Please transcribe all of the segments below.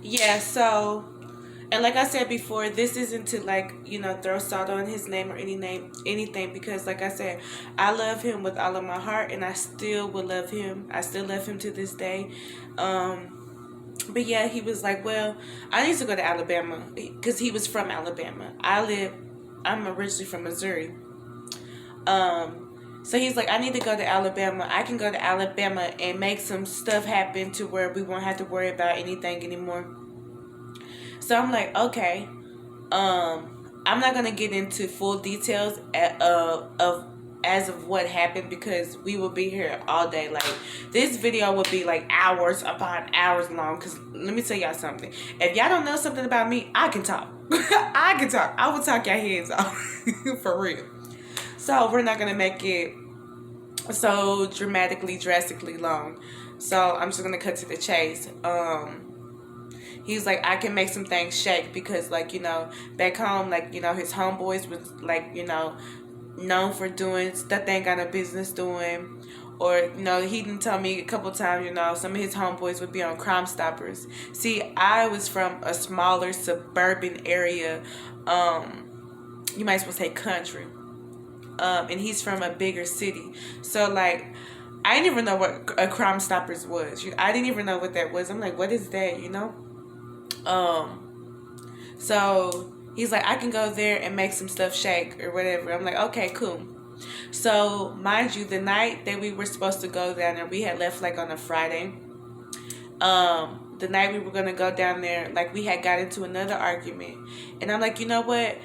Yeah, so, and like I said before, this isn't to, like, throw salt on his name or anything, because like I said, I love him with all of my heart, and I still would love him. I still love him to this day. But yeah, he was like, well, I need to go to Alabama, because he was from Alabama. I'm originally from Missouri. So he's like, I need to go to Alabama. I can go to Alabama and make some stuff happen to where we won't have to worry about anything anymore. So I'm like, okay. I'm not gonna get into full details of as of what happened, because we will be here all day. Like, this video will be like hours upon hours long. Cause let me tell y'all something. If y'all don't know something about me, I can talk. I can talk. I will talk your heads off for real. So we're not gonna make it so drastically long. So I'm just gonna cut to the chase. He's like, I can make some things shake, because, like, back home, like, his homeboys was, like, known for doing stuff they ain't got no business doing. Or, he didn't tell me a couple times, some of his homeboys would be on Crime Stoppers. See, I was from a smaller suburban area. You might as well say country. And he's from a bigger city. So, like, I didn't even know what a Crime Stoppers was. I didn't even know what that was. I'm like, what is that? So he's like, I can go there and make some stuff shake or whatever. I'm like, okay, cool. So mind you, the night that we were supposed to go down there, we had left like on a Friday. The night we were gonna go down there, like, we had got into another argument, and I'm like, you know what?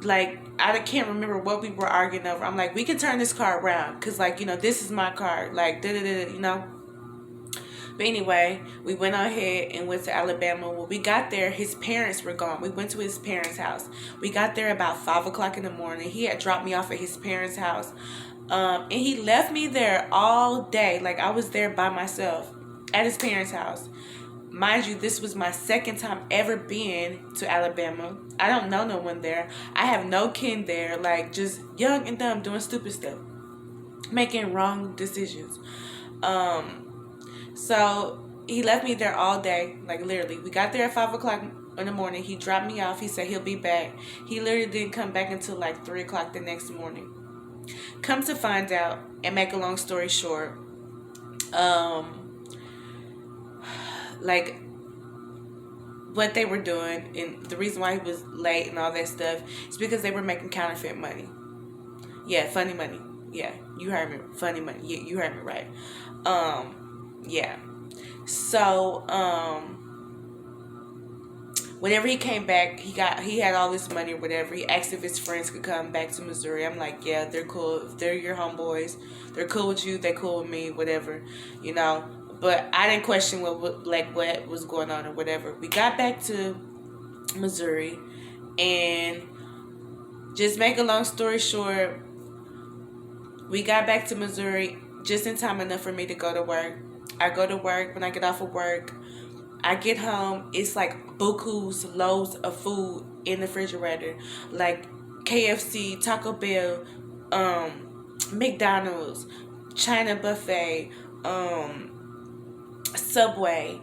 Like, I can't remember what we were arguing over. I'm like, we can turn this car around, cause, like, this is my car. Like, da da da. But anyway, we went ahead and went to Alabama. When we got there, his parents were gone. We went to his parents' house. We got there about 5 o'clock in the morning. He had dropped me off at his parents' house. And he left me there all day. Like, I was there by myself at his parents' house. Mind you, this was my second time ever being to Alabama. I don't know no one there. I have no kin there. Like, just young and dumb, doing stupid stuff, making wrong decisions. So he left me there all day, like, literally. We got there at 5 o'clock in the morning. He dropped me off. He said he'll be back. He literally didn't come back until like 3 o'clock the next morning. Come to find out, and make a long story short, like, what they were doing, and the reason why he was late and all that stuff, is because they were making counterfeit money. Yeah, funny money. Yeah, you heard me. Funny money. Yeah, you heard me right. Yeah. So, whenever he came back, he had all this money or whatever. He asked if his friends could come back to Missouri. I'm like, yeah, they're cool. If they're your homeboys, they're cool with you. They're cool with me. Whatever, But I didn't question what was going on or whatever. We got back to Missouri, and just make a long story short, we got back to Missouri just in time enough for me to go to work. I go to work. When I get off of work, I get home. It's like buku's loads of food in the refrigerator, like KFC, Taco Bell, McDonald's, China Buffet, Subway,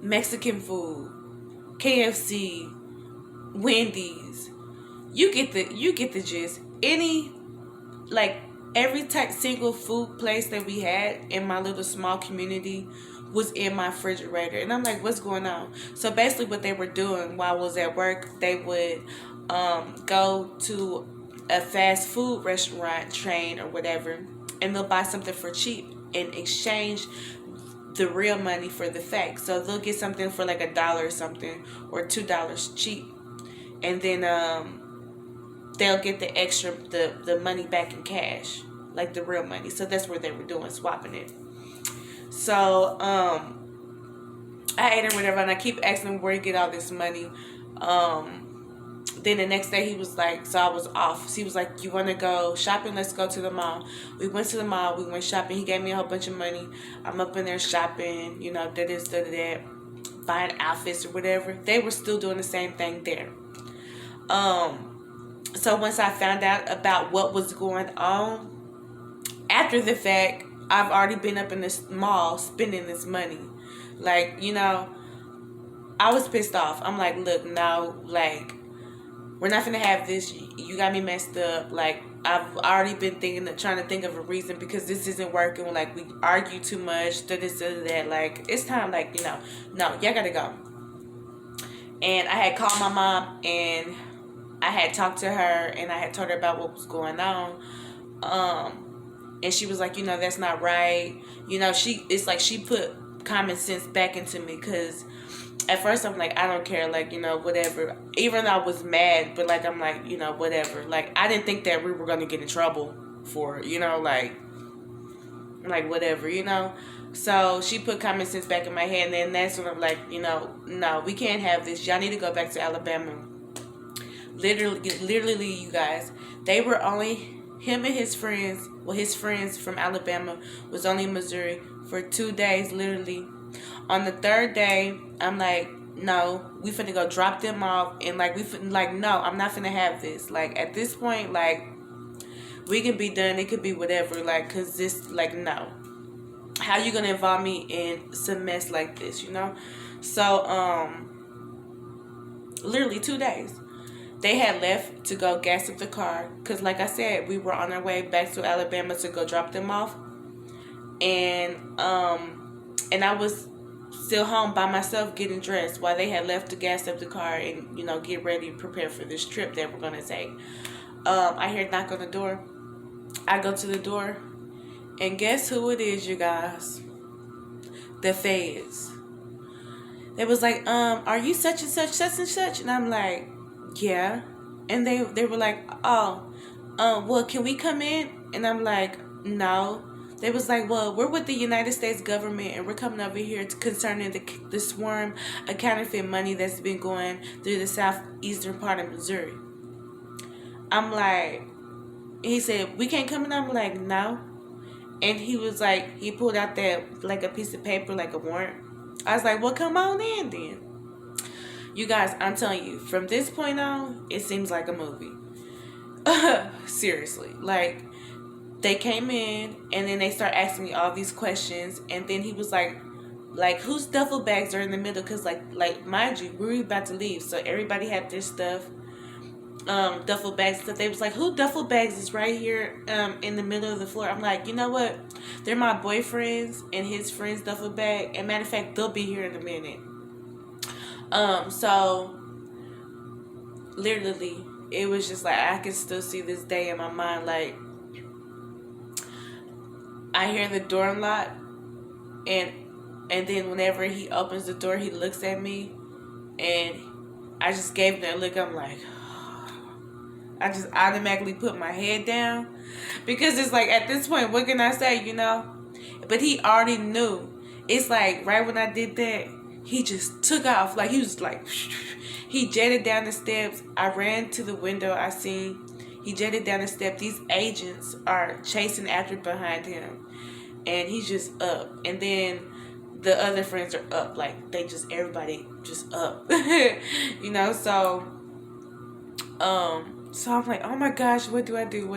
Mexican food, KFC, Wendy's. You get the gist. Like, every single food place that we had in my little small community was in my refrigerator. And I'm like, what's going on? So basically what they were doing while I was at work, they would go to a fast food restaurant chain or whatever, and they'll buy something for cheap and exchange the real money for the fake. So they'll get something for like $1 or something, or $2 cheap, and then they'll get the extra, the money back in cash, like the real money. So that's what they were doing, swapping it. So I ate or whatever, and I keep asking him where he get all this money. Then the next day he was like, so I was off. So he was like, you want to go shopping? Let's go to the mall. We went to the mall. We went shopping. He gave me a whole bunch of money. I'm up in there shopping, da this, da that, buying outfits or whatever. They were still doing the same thing there. So once I found out about what was going on, after the fact, I've already been up in this mall spending this money. Like, I was pissed off. I'm like, look, now, like, we're not gonna have this. You got me messed up. Like, I've already been trying to think of a reason because this isn't working. Like, we argue too much. That. Like, it's time. Like, no, y'all gotta go. And I had called my mom and I had talked to her and I had told her about what was going on. And she was like, that's not right. It's like she put common sense back into me because at first I'm like, I don't care, like, whatever. Even though I was mad, but like, I'm like, whatever. Like, I didn't think that we were going to get in trouble for it, like whatever. So she put common sense back in my head, and then that's when I'm like, no, we can't have this. Y'all need to go back to Alabama. Literally, you guys, they were only, him and his friends, his friends from Alabama was only in Missouri for 2 days, literally. On the third day, I'm like, no, we finna go drop them off, and like, no, I'm not finna have this. Like, at this point, like, we can be done, it could be whatever, like, cause this, like, no. How you gonna involve me in some mess like this, So, literally 2 days. They had left to go gas up the car. Because, like I said, we were on our way back to Alabama to go drop them off. And I was still home by myself getting dressed while they had left to gas up the car and, get ready, prepare for this trip that we're going to take. I hear a knock on the door. I go to the door. And guess who it is, you guys? The feds. They was like, are you such and such? And I'm like, yeah. And they were like, oh, well, can we come in? And I'm like, no. They was like, well, we're with the United States government and we're coming over here concerning the swarm of counterfeit money that's been going through the southeastern part of Missouri. I'm like, he said, we can't come in. I'm like, no. And he was like, he pulled out that, like, a piece of paper, like a warrant. I was like, well, come on in then. You guys, I'm telling you, from this point on, it seems like a movie. Seriously. Like, they came in, and then they start asking me all these questions, and then he was like, whose duffel bags are in the middle? Because, like, mind you, we were about to leave, so everybody had their stuff, duffel bags and stuff. They was like, who duffel bags is right here in the middle of the floor? I'm like, you know what? They're my boyfriend's and his friend's duffel bag, and matter of fact, they'll be here in a minute. So literally, it was just like, I can still see this day in my mind. Like, I hear the door unlock, and then whenever he opens the door, he looks at me, and I just gave him that look. I'm like, I just automatically put my head down because it's like, at this point, what can I say, But he already knew. It's like, right when I did that, he just took off. Like, he was like, he jetted down the steps. I ran to the window. I seen he jetted down the step. These agents are chasing after behind him, and he's just up. And then the other friends are up. Like, everybody just up. So I'm like, oh my gosh, what do I do?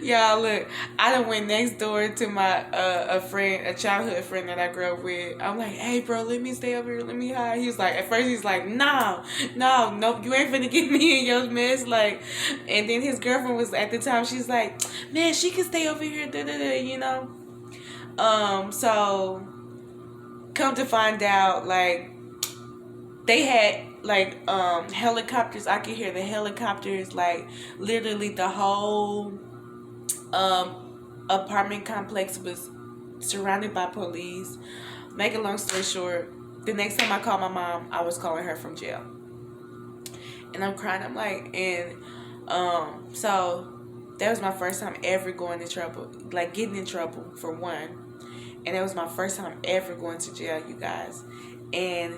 Y'all, look, I done went next door to my a childhood friend that I grew up with. I'm like, hey bro, let me stay over here, let me hide. At first he's like, no, you ain't finna get me in your mess. Like, and then his girlfriend was, at the time, she's like, man, she can stay over here, so come to find out, like, they had helicopters. I could hear the helicopters, like, literally the whole apartment complex was surrounded by police. Make a long story short, the next time I called my mom, I was calling her from jail, and I'm crying. I'm like, and so that was my first time ever going in trouble, like getting in trouble for one, and it was my first time ever going to jail, you guys. And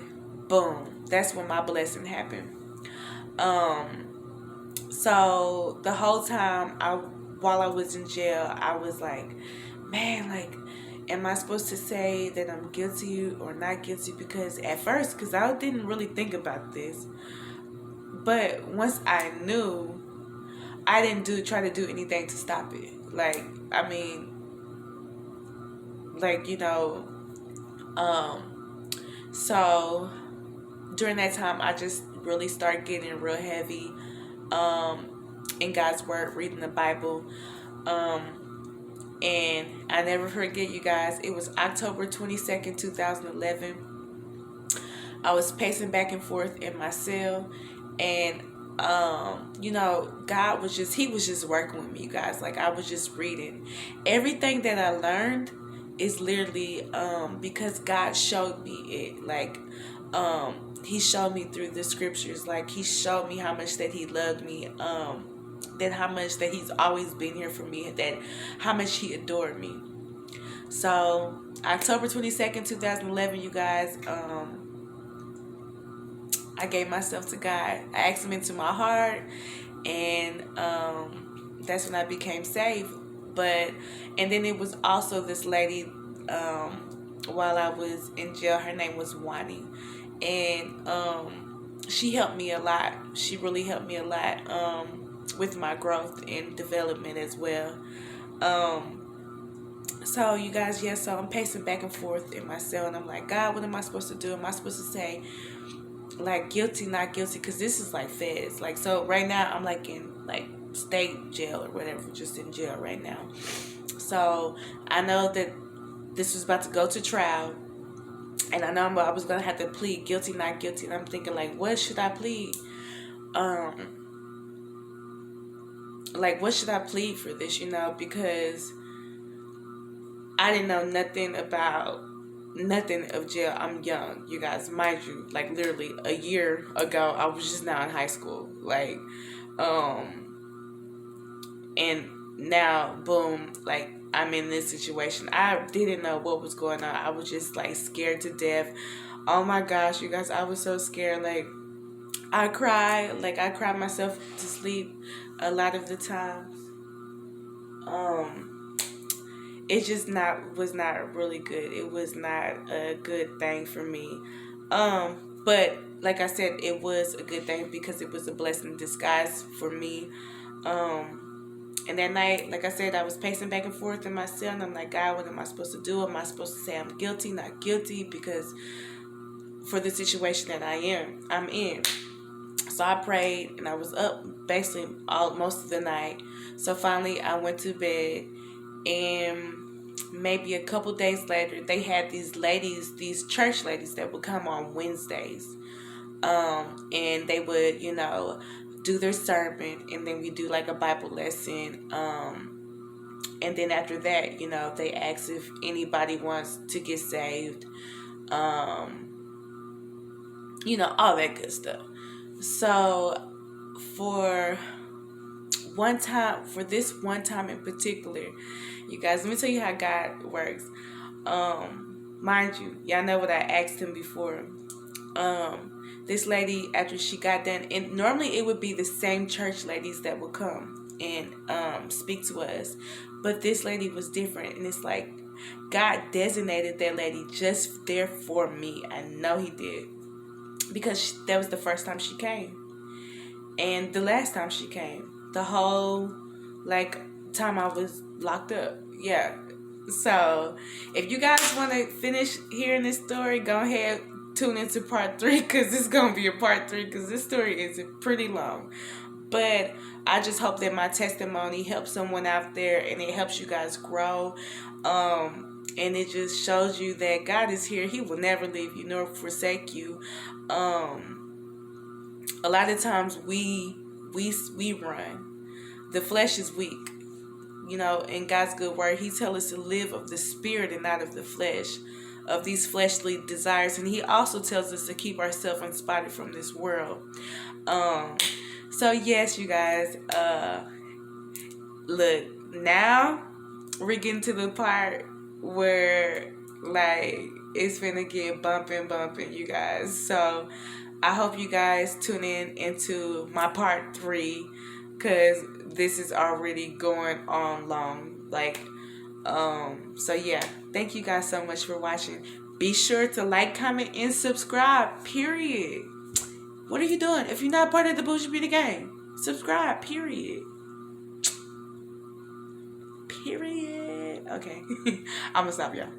boom, that's when my blessing happened. So the whole time while I was in jail, I was like, man, like, am I supposed to say that I'm guilty or not guilty? Because at first, because I didn't really think about this, but once I knew, I didn't try to do anything to stop it. Like, I mean, like, So during that time, I just really started getting real heavy in God's word, reading the Bible. And I never forget, you guys, it was October 22nd, 2011. I was pacing back and forth in my cell, and God was just, he was just working with me, you guys. Like, I was just reading. Everything that I learned is literally because God showed me it. Like, he showed me through the scriptures. Like, he showed me how much that he loved me, that how much that he's always been here for me, that how much he adored me. So October 22nd, 2011, you guys, I gave myself to God. I asked him into my heart, and that's when I became saved. And then it was also this lady, while I was in jail. Her name was Wani, and she helped me a lot. She really helped me a lot with my growth and development as well. So you guys, yeah, so I'm pacing back and forth in my cell, and I'm like, God, what am I supposed to do? Am I supposed to say, like, guilty, not guilty? Because this is like feds. Like, so right now I'm like in like state jail or whatever, just in jail right now. So I know that this was about to go to trial, and I know I was gonna have to plead guilty, not guilty. And I'm thinking, like, what should I plead? Like, what should I plead for this? Because I didn't know nothing of jail. I'm young, you guys, mind you. Like, literally a year ago, I was just now in high school. Like, and now, boom, like, I'm in this situation. I didn't know what was going on. I was just like scared to death. Oh my gosh, you guys, I was so scared. Like, I cried myself to sleep a lot of the times. It just was not really good. It was not a good thing for me. But like I said, it was a good thing because it was a blessing in disguise for me. And that night, like I said, I was pacing back and forth in my cell, and I'm like, God, what am I supposed to do? Am I supposed to say I'm guilty, not guilty? Because for the situation that I'm in. So I prayed, and I was up basically most of the night. So finally, I went to bed, and maybe a couple days later, they had these church ladies that would come on Wednesdays, and they would, do their sermon, and then we do like a Bible lesson, and then after that, they ask if anybody wants to get saved, all that good stuff. So for this one time in particular, you guys, let me tell you how God works. Mind you, y'all know what I asked him before. This lady, after she got done, and normally it would be the same church ladies that would come and speak to us, but this lady was different, and it's like God designated that lady just there for me. I know he did, because that was the first time she came, and the last time she came, the whole time I was locked up. Yeah. So if you guys want to finish hearing this story, go ahead, tune into part 3, because it's going to be a part 3, because this story is pretty long. But I just hope that my testimony helps someone out there, and it helps you guys grow. And it just shows you that God is here. He will never leave you nor forsake you. A lot of times we run. The flesh is weak. In God's good word, he tells us to live of the spirit and not of the flesh, of these fleshly desires. And he also tells us to keep ourselves unspotted from this world. So yes, you guys, look, now we're getting to the part where it's finna get bumping, you guys. So I hope you guys tune in into my part 3, because this is already going on long. So yeah, thank you guys so much for watching. Be sure to like, comment, and subscribe, period. What are you doing? If you're not part of the Bougie Beauty Gang, subscribe, period. Okay. I'm gonna stop, y'all.